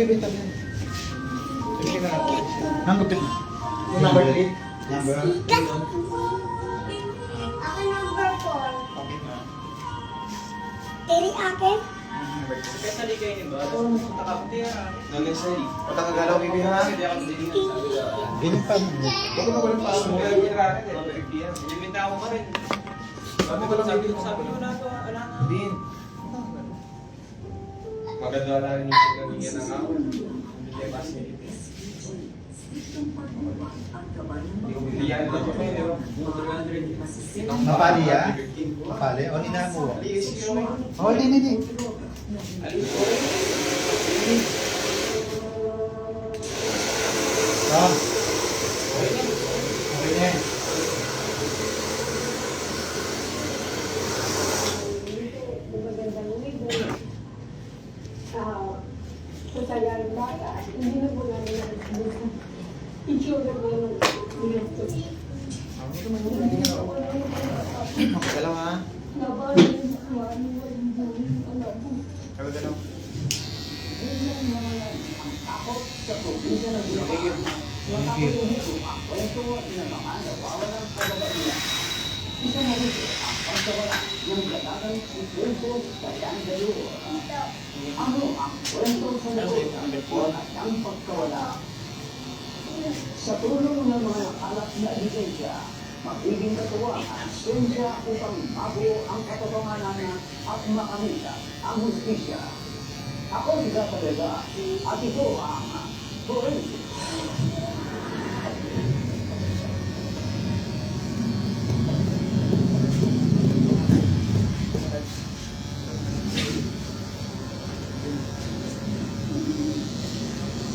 nagbibenta mo yan. Sabihin ka na. Hanggang pin. Yung number 3. Number? Ako number 4. Okay na. Eri akin? Kaya sali kayo ni ba? Punta ka, hindi ka. Nag-sali. Pata ka galaw, bibi ha? Hindi ako dilingan sabi ka. Ganyan pa. Huwag mo walang pa mo. Limita ako ka rin. Sabi ko lang Sabi bibi ko, sabi ko na ito, anak. Din. Maganda na rin yung sigagigyan ng ako. Hindi kayo facility. Hindi ko bilihan na ito kayo, di ba? Mapali ya? Mapali? O nina mo? O, hindi. Ah. Okay na. Sasayarin bata, hindi na po namin nakikita. I-sugar mo yung nilito. Galaw ha? Galaw. Sa tulong ng mga nakalap na ebidensya, magiging katuwa ang siyensya upang mabuo ang katotohanan at makamit ang hustisya. Ako si Gatalaga at ito ang Forensic.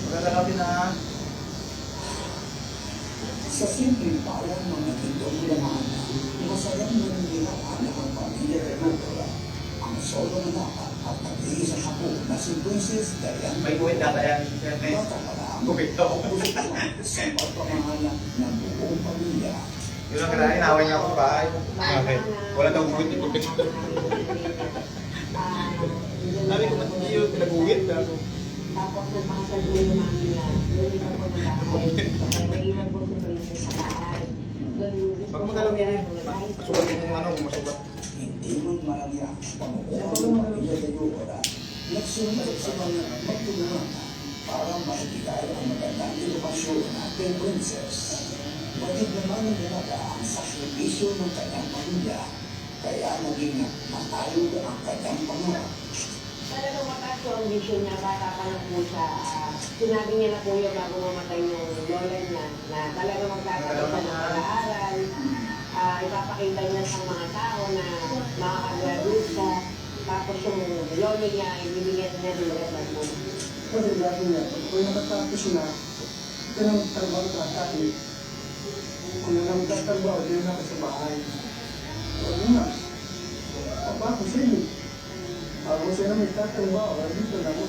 Magagalaw din ha? Sa simpleng pawang mga tindong laman, masayang naninilaan ang pamilya Remotora, ang solo anak at nag-iisang apo na si Princess Diane. May buwit data yan. Bata pa lang, Gupit to. sa pagpamahala ng buong pamilya. Yun ang kailangan, inaway niya ako sa bahay. Bakit? Wala daw buwit, gupit. Sabi ko, ba't hindi yun pinag-uwit? Tapos nagpakasaluhin namin na doon ito po na bahay. Naiwan po si Princess sa bahay. Pag magalaw yan eh, masubat yung ano, masubat. Hindi man marami ang pamukuha ng pamilya Remotora, nagsunod sa mga magtulungan para maibigay ang magandang edukasyon kay Princess. Batid naman ng dalaga ang sakripisyo ng kanyang pamilya, kaya naging matalo ang kanyang pangarap. Talagang mataas po ang vision niya, bata pa lang po siya. Sinabi niya na po yung bago mamatay yung lola niya na talagang magkakaroon siya ng pag-aaral. Ipapakita niya sa mga tao na makakagraduate siya. Tapos yung lola niya, ibibigyan niya ng level mo. Kasi dati niya, kung nakatapos na, ito ng trabaho ka dati. Kung nakatatrabaho, di na sa bahay. O yun na. Papa ko sa'yo. Ako siya na may tatrabaho, dito na mo.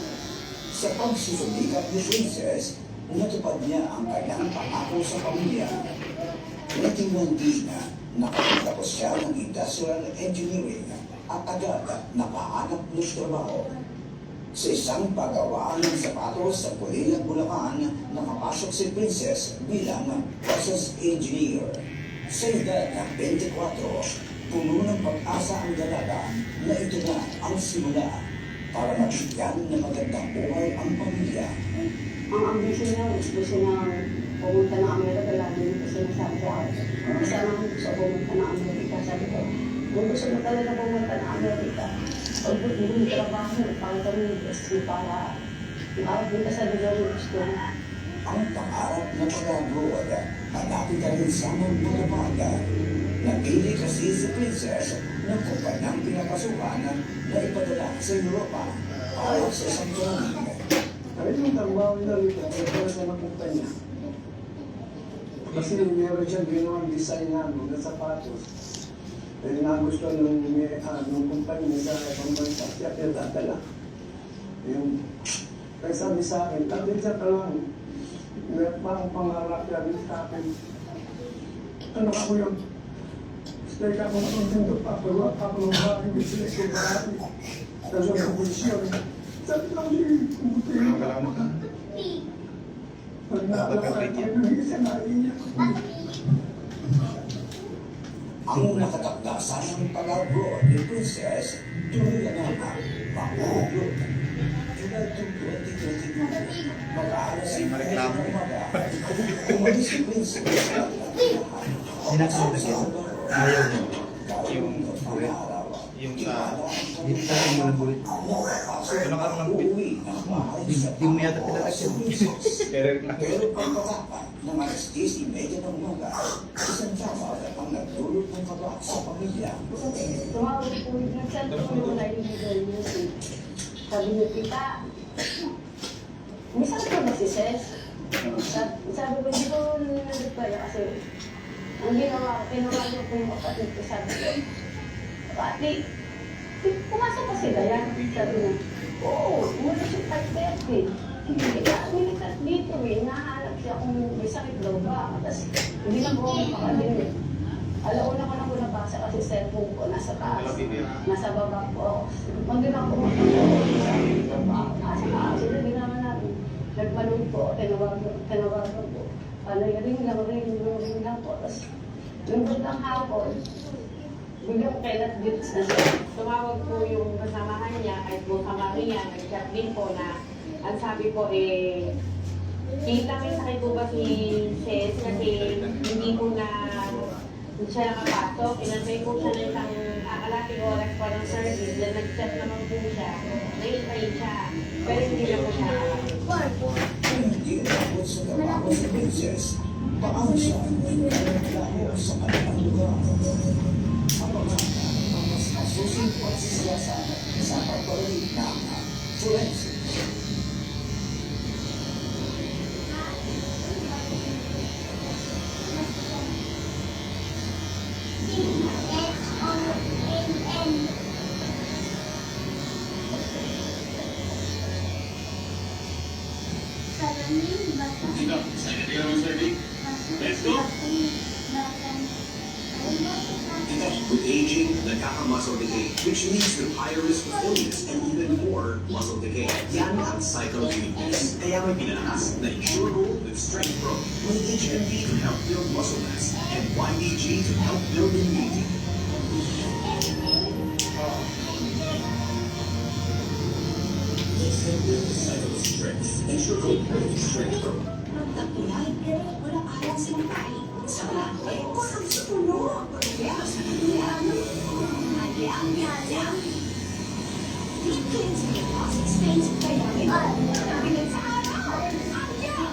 Sa pagsusulikat ni Princess, natupad niya ang kanyang pangako sa pamilya. Natiwang din na nakapagtapos siya ng industrial engineering at agad nakahanap ng trabaho. Sa isang paggawa ng sapatos sa Pulilan, Bulacan, nakapasok si Princess bilang process engineer. Sa edad ng 24, puno ng pag-asa ang dalaga na ito na ang simula para mabigyan ng magandang buhay ang pamilya. Ang ambisyon niya, gusto niya pumunta ng Amerika, lagi niya kasi nasabi sa akin. Isa naman gusto pumunta ng Amerika. Sabi ko, kung gusto mo talaga pumunta ng Amerika, pag yung trabaho, pang kami para makapagpunta ka sa lugar ng gusto mo. Ang pangarap na pag-abroad, malapit ka rin sa mga bagay. Napili kasi si Princess ng kumpanyang pinapasukan na ipadala sa Europa para sa isang training. Kaya yung trabaho niya rito, para sa mga kumpanya. Kasi meron siyang ginawang design namin na sapatos. Kaya nga gusto nung kumpanya sa ibang bansa, siya pinadadala. Kaya sabi sa akin, tapos siya talagang, parang pangarap niya rin sa akin. Ano ako yung teka ako nakong papaluwa ako ng bahay ng sila sa bahay. Tapos ang pulisyon. Sabi lang siya, kumutin. Pag nakalakad ko, minsan naiiyak ko. Ang nakatakdasan ng pag-abroad ni Princess tuloy na naman mag-abroad. July 2, 2022, mag-aalas sa Mareklamo. umalis si Princess at Sinasunod na yan. Ayaw mo. yung Yung sa... Dito sa akin mo lang bulit. Ano ka lang Di mo yata pinatagyan. Pero lang. Pero pagkatapang ng alas 10:30 ng umaga, isang tawag ang nagdulot ng kaba sa pamilya. Tumawag po, nag-chat po yung nailigay niyo. Sabi niyo, tita, may sakit ba si Ses? Sabi ko, hindi ko nag-reply kasi ang ginawa, tinawagan ko yung kapatid ko, sabi ko, Pati, pumasok pa sila yan. Sabi niya, oo, umalis yung 5:30. Hindi ka, milikat dito eh. Nahanap siya kung may sakit daw ba. Tapos, hindi na po makakalimutan. Alauna ko na po nabasa kasi cellphone ko nasa taas. Nasa baba po. Pag ginawa ko nasa taas. Hindi naman namin. Nagmanood po, tinawagan po. Ring lang po. Tapos, yung bandang hapon, biglang kailat gifts na siya. Tumawag po yung kasamahan niya, kahit po sa Maria, nag-chat din po na ang sabi po kita may sakit po ba si Ses kasi hindi po na hindi siya nakapasok. Pinantay po siya ng isang akalating oras pa ng service. Then nag-chat naman po siya. Nahintay siya. Pero hindi na po siya nakapasok. Hindi umabot sa trabaho si Princess, paano siya nagreklamo sa kanilang lugar. Abangan ang mas masusing pagsisiyasat sa pagpapalik ng forensic. With aging, nagkaka-muscle decay, which leads to higher risk of illness and even more muscle decay. Yan ang cycle of weakness. Kaya may pinalakas na Insurable with Strength Pro. With HMB to help build muscle mass and YBG to help build immunity. Cycle of Strength. Insurable with Strength Pro. Magtapulan, wala parang silang tayo. Sa langit, parang sa puno. Kaya sa kanyang, alyang. Deep cleansing and loss expense, kaya rin. Kabilang sa araw, alyang.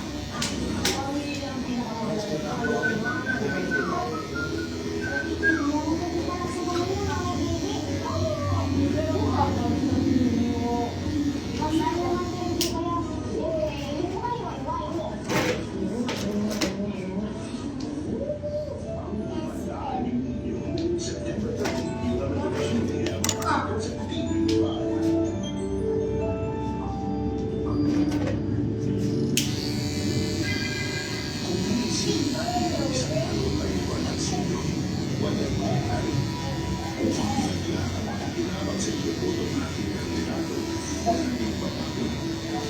September 30, 11 p.m. Sa TV5. Kung iisipin natin ang isang bagong kaiwan ng sino, walang mangyayari. Upang pinagla ang makikinabang sa iboboto natin ang kandidato, maraming babago.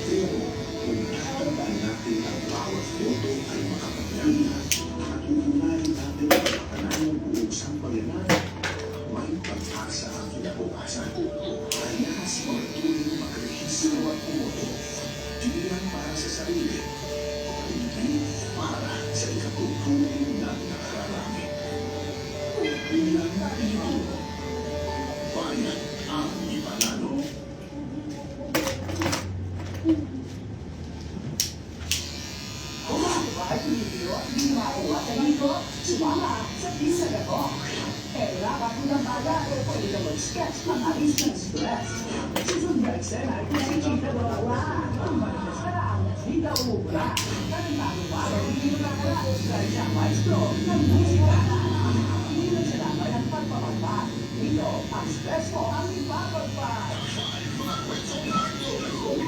Pero kung tatandaan natin ang bawat boto ay makapangyarihan, at uunahin natin ang makapanayang buong sambayanan, may pag-asa ang kinabukasan. Kaya si Martuling magrehistro at bumoto, di lang para sa sarili, kundi para sa ikatutuloy ng nakararami. Bilang ito, bayan ang ipanalo.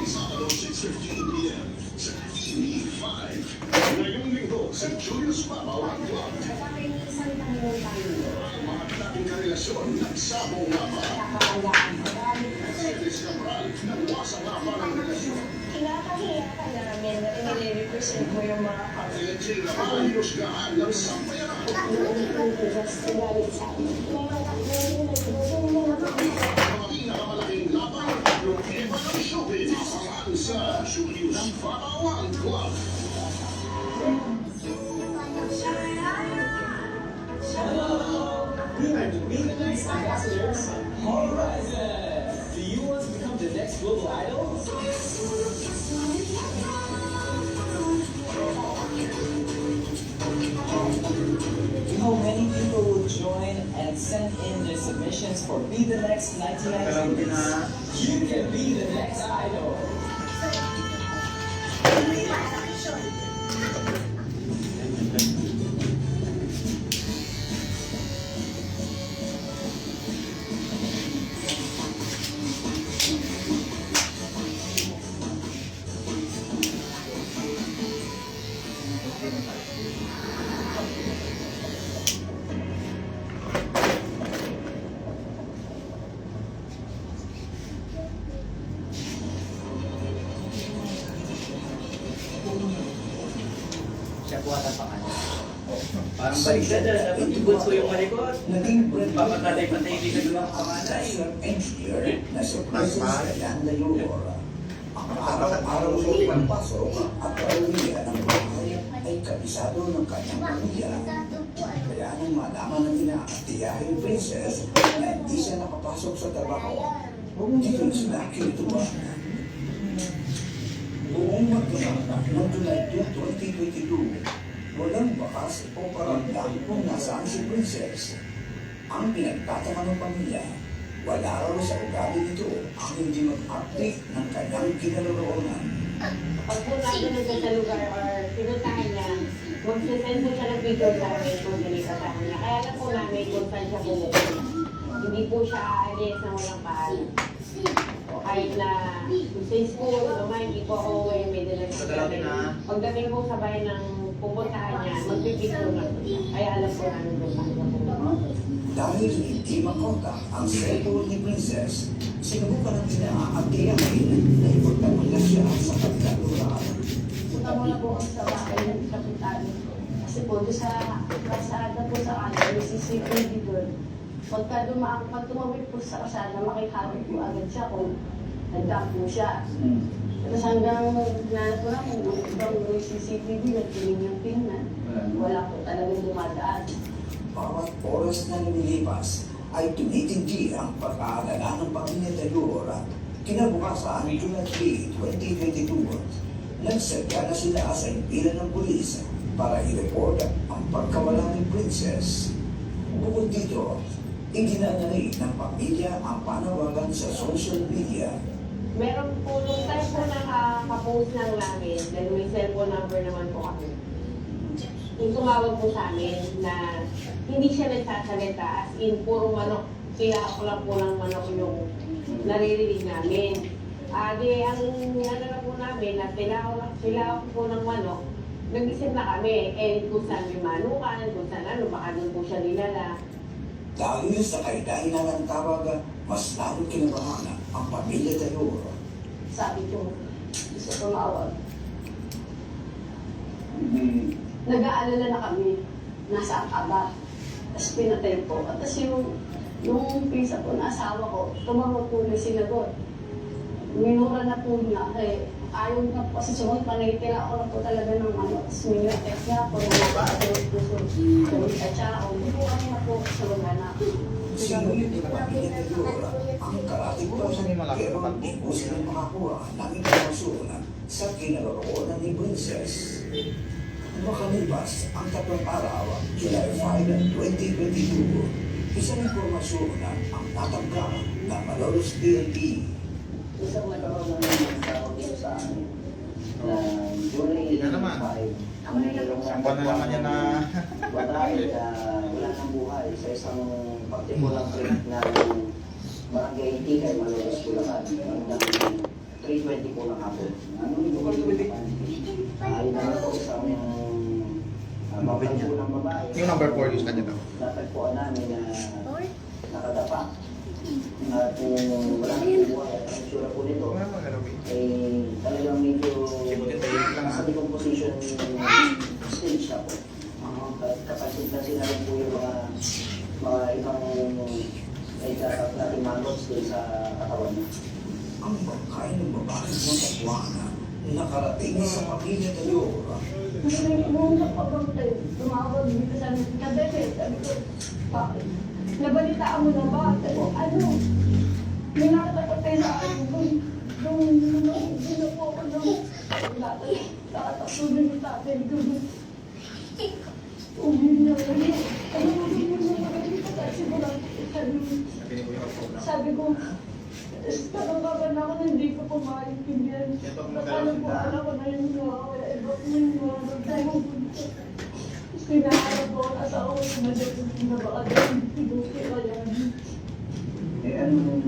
Sabado, 6:15 p.m. sa TV5. Ngayong linggo, sa Julius Babaw ang Club. Mga dating karelasyon, nagsabong nga ba? Si Chris Cabral, nagwasa nga ba ng relasyon? Kinakahiya ka namin and nire-represent mo yung mga PNJ naman husgahan ng sambayanan. galit sa akin. Ang pinakamalaking laban, yung iba ng showbiz, saan sa Julius Farawan Club. We are the Be the Next Ambassadors Horizon. Do you want to become the next global idol? You know, many people will join and send in their submissions for Be the Next 1996. You can be the next idol. Siya po ata pa kanya. Parang baliktad na, dapat ibunso yung malikot. Naging brand Papatay-patay hindi ka doon ang panganay. engineer na si President Yolanda Yolora. Ang araw-araw sa pagpasok at pauwian ng bahay ay kabisado ng kanyang pamilya. Kaya nang malaman ng inaatiyahin princess na hindi siya nakapasok sa trabaho, dito sila kinituan. Buong magdamag ng July 2022, walang bakas o paramdam kung nasaan si Princess. Ang pinagtataka ng pamilya, wala raw sa ugali nito ang hindi mag-update ng kanyang kinaroroonan. Pag po natin nandun sa lugar or pinuntahan niya, magsisend po siya ng picture sa amin kung ginikatahan niya. Kaya lang po namin kung saan siya pumupunta. Hindi po siya aalis na walang paalam. O kahit na sa school, hindi po ako may dalang sa amin. Pagdating po sa bahay ng pupuntahan niya, magpipicture na po siya. Kaya alam po namin kung saan siya pupunta. Dahil hindi makontak ang cellphone ni Princess, sinubukan ng inaatiyahin na ipagtanong na siya sa kabilang lugar. Punta muna po ako sa bahay ng kapitan. Kasi po, doon sa kasada po sa kanila, may CCTV doon. Pag tumawid po sa kasada, makikabit po agad siya kung nagdam po siya. Tapos hanggang nanap ko na kung ibang may CCTV, nagtingin yung tingnan. Wala po talagang dumadaan. Bawat oras na lumilipas ay tumitindi ang pag-aalala ng pamilya Dayora. Kinabukasan, July 3, 2022, nagsadya na sila sa impilan ng pulis para i-report ang pagkawala ni Princess. Bukod dito, iginanay ng pamilya ang panawagan sa social media. Meron po, nung time po nakapost lang namin, dahil may cellphone number naman po kami. Yung tumawag po sa amin na hindi siya nagsasalita, as in, puro manok. Pilak lang po ng manok yung naririnig namin. Di, ang ano na po namin, na pilak po ng manok, nag-isip na kami, kung saan may manukan, kung saan ano, baka doon po siya dinala. Dahil sa kaidahilan ng tawag, mas lalo kinabahan ang pamilya Dayora. Sabi ko, gusto tumawag. Nag-aalala na kami, nasaan ka ba? Tapos pinatay po. At tapos yung pisa po na asawa ko, tumawag po na sinagot. Minura na po niya. Ayaw na po kasi sumunod, panayitira ako na po talaga ng ano. Tapos minura-text niya ako na nakakasunod po sa at siya ako. Hindi po kami na po sa lugar na. Sinulit ng pamilya Dayora ang karating po pero hindi po sila makakuha ng impormasyon sa kinaroroonan ni Princess. Makalipas ang 3 araw, July 5, 2022, isang impormasyon ang natanggap ng Malolos PNP. Isang nagkaroon ng tawag dito sa amin na July 5, ang mayroong Isang buwan na naman yan na babae na wala ng buhay sa isang partikulang street na Barangay Tikay, Malolos, Bulacan. Hanggang 3:20 po ng hapon. Ayun naman po isang magpagpo ng babae. Yung number 4 use ka dito. Natagpuan namin na nakadapa. At wala nang buhay at ang sura po nito ay talagang medyo stage na po. Kapansin-pansin na rin po yung mga ibang may dapat natin manots din sa katawan niya. Ang bangkay ng babae mo sa Buwana nakarating sa pamilya na Leora. Tumawag dito sa kabebe. Sabi ko, bakit? Nabalitaan mo na ba? Sabi ko, ano? May nakatapatay sa akin. Nung po ako nung nakatapulun yung tatay ko. Umin na rin. Ano mo sabi ko, nagkakaroon ako na hindi ko po maintindihan. Paano po alam ko na yung nakakaya, iba po yung nakakaya. Pinaharap ko, asawa ko na dyan, nabaka dyan, pinuti ka yan. Anong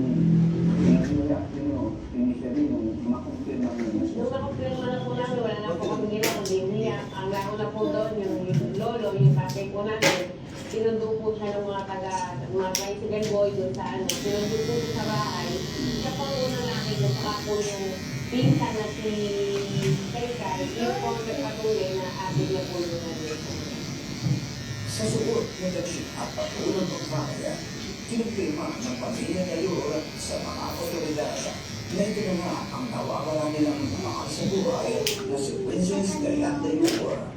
reaction nyo initially nung makumpirma mo yun? Nung nakumpirma na po namin, wala na po kami ginawa, kundi umiyak. Ang nauna po doon, yung lolo, yung tatay po natin, sinundo po siya ng mga tricycle boy doon sa sinundo po siya sa bahay. Siya po una namin, saka po yung pinsan na si Kaykay, yung po nagpatuloy na atin na po doon namin. Sa suot na dating at patulang pagkakaya, kinumpirma ng pamilya na Leora sa mga otoridad na ito na nga ang nawawala nilang mahal sa buhay na si Princess Diana Leora.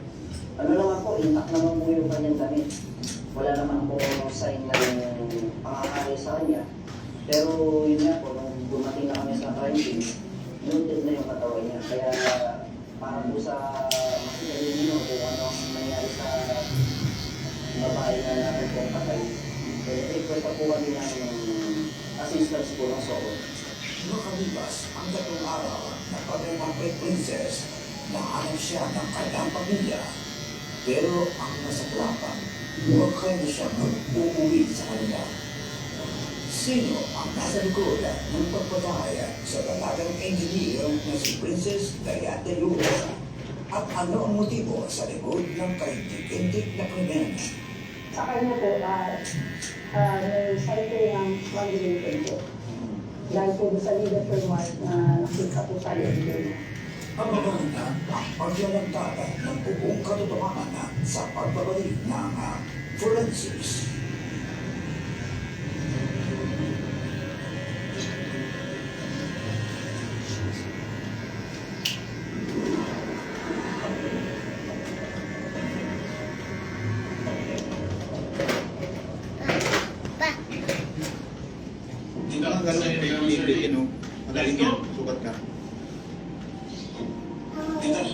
Ano lang ako, intact naman po yung kanyang damit. Wala naman po sign na yung pangakari sa kanya. Pero yun nga po, nung dumating na kami sa crime scene, noted na yung katawan niya. Kaya para po sa masigalin nyo kung ano ang nangyari sa babae na natin pong patay. Request pa po kami ng assistance po ng SOCO. Makalipas ang 3 araw na pagdating kay Princess, nahanap siya ng kanyang pamilya. Pero ang nasaklapan, huwag na siya mag-uuwi sa kanila. Sino ang nasa likod ng pagpatay sa dalagang engineer na si Princess Diana Leora? At ano ang motibo sa likod ng kaintik-intik na krimen? Sa kanya po, may cycle ng strangulation po. Dahil po sa legal framework na nakita po sa legal. Abangan na ang paglalagtagan ng buong katotohanan sa pagbabalik ng forensics. Magaling yan, sukat ka.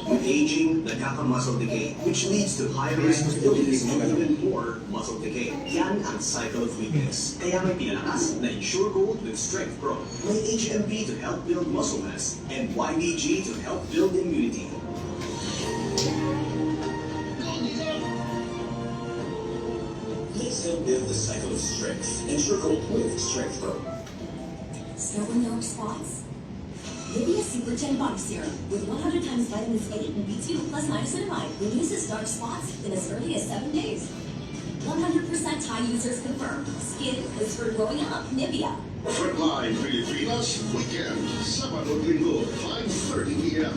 With aging, nagkaka-muscle decay, which leads to higher risk of illness and even more muscle decay. Yan ang cycle of weakness. Kaya may pinalakas na Ensure Gold with Strength Pro. May HMP to help build muscle mass and YBG to help build immunity. Let's help build the cycle of strength. Ensure Gold with Strength Pro. Still with dark spots? Livia Super Gen Body Serum with 100 times vitamins A and B2 plus niacinamide reduces dark spots in as early as 7 days. 100% Thai users confirm skin is for growing up. Nivea. Frontline Pilipinas Weekend, Sabado Linggo, 5:30 p.m.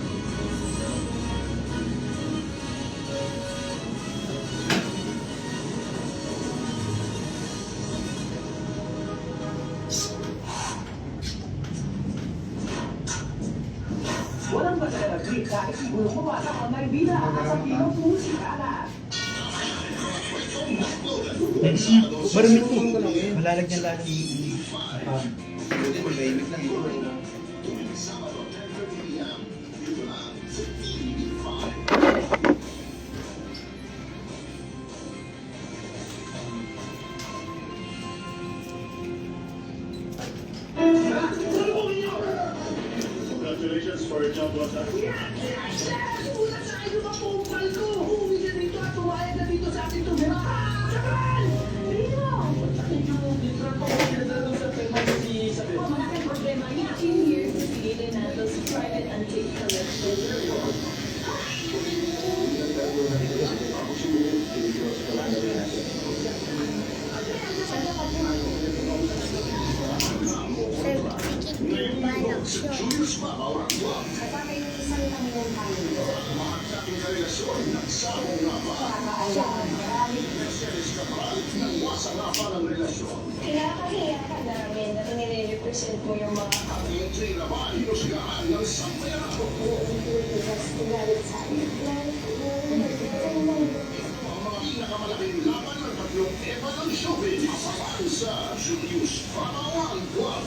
Walang basta na trip kahit siguro mo wala kang may bida sa pinong musika na. Marunong ko. Malalagyan lang ng buti magayimik lang ito. Sabado 10:30 p.m. Dito lang sa TV5. Congratulations for your job, Rosa. Ulat sa akin yung kapupal ko. Huwi ka dito at tumayag na dito sa ating tumira. Sakan! Dito! Sakit yung literal ko. Pinagdadong sa tema si Isabel. Malaking problema, 18 years na sigilin na those private antique collection. Sa Julius Babaw ang Club. Kapag yung isang kanilang family, Mahagsak ang karelasyon siya. Marami. Mercedes Cabral, nangwasa nga pa ng relasyon. Kinakahiya ka namin na nire-represent mo yung mga Ang entry naman, hinusgahan ng sambayan ako. Ang mga pinakamalaking laban ng tatlong eba ng showbiz. Asahan sa Julius Farawan Club.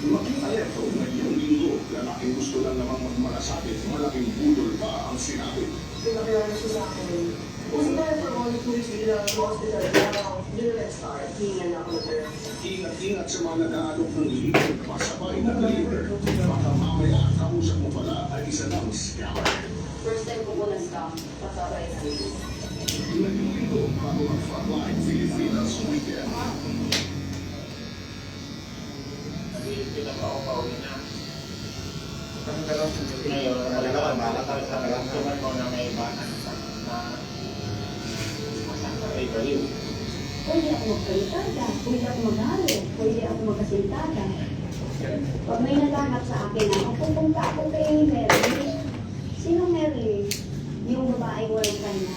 Maging alerto ngayong linggo, lalaking gusto lang namang magmalasakit, malaking budol pa ang sinabi. Pinakilala siya sa akin. Was there for all the police bilang hospital now, didn't start hingan ako sir. Ingat-ingat sa mga nag-aalok ng libre na pasabay na deliver. Baka mamaya, kausap mo pala ay isa ng scammer. First time ko po nag-stop, pasabay na. Ngayong linggo, bago ang Frontline Filipinas Weekend. Ngayon, talaga malakal sa karamdaman mo na may iba na masakay kayo. Pwede ako magkalitada, pwede ako magalit, pwede ako magkasintada. Pag may naghanap sa akin na, pupunta ako kay Mary. Sino Mary? Yung babaeng walang kanya.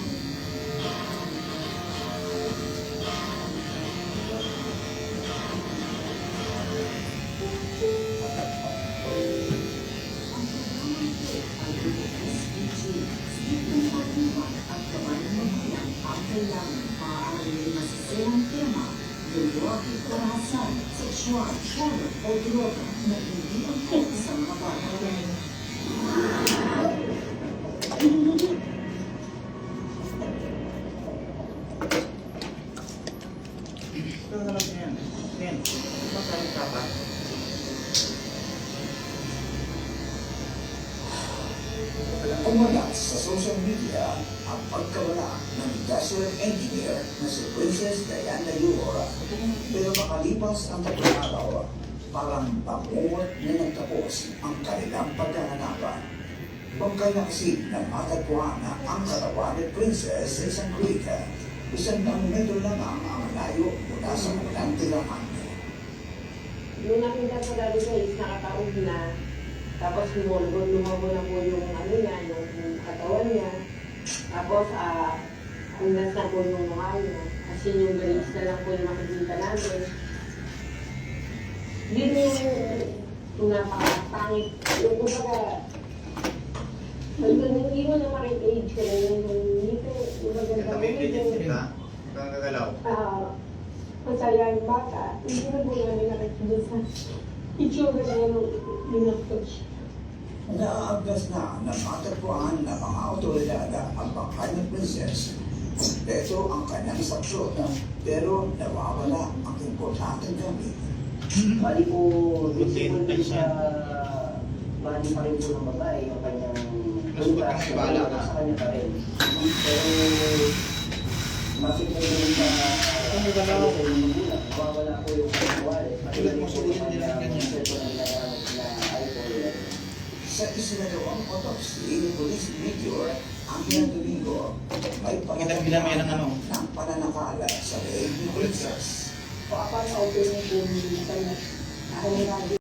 Sexual, trauma o droga na hindi ang sa mga bata. Ito na lang yan. Men, magkakaroon ka ba? Umalat sa social media ang pagkawala ng industrial engineer na si Princess Diana Yura. Pero makalipas ang tatlong araw, parang bangungot na nagtapos ang kanilang pagkahanapan. Pagkalaksin ng matagpuan na ang katawan ni Princess sa isang creek, 100 metro lamang ang layo mula sa kanilang tirahan. Nung nakita ko dati sa is nakataob na, tapos lumabo na po yung ano niya, yung katawan niya. Tapos hanggang na po yung mukha niya. Kasi yung brace na lang po yung makikita namin. Yun yung napakapangit. Yung kumbaga, hindi mo na makikage ka na yung dito. Yung maganda Ito may digit nila. Ito ang gagalaw. Masaya yung bata. Hindi na po namin nakikita sa itsura na yung coach. Naaagdas na ng matagpuan ng mga otoridad ang bangkay ng Princess. Kompleto ang kanyang saksyon, pero nawawala ang importanteng gamit. Bali po, hindi po din siya, bali pa rin po ng babae yung kanyang puntas na sa kanya pa rin. Pero, makikita rin sa nawawala po yung wallet. Tulad mo sulihin nila ng ganyan. Sa isinagawang autopsy, police major ang Domingo may Magandang binamay ng ano? ng pananakala sa leeg ni Princess. Papasaupin niyo po minsan na ako may radio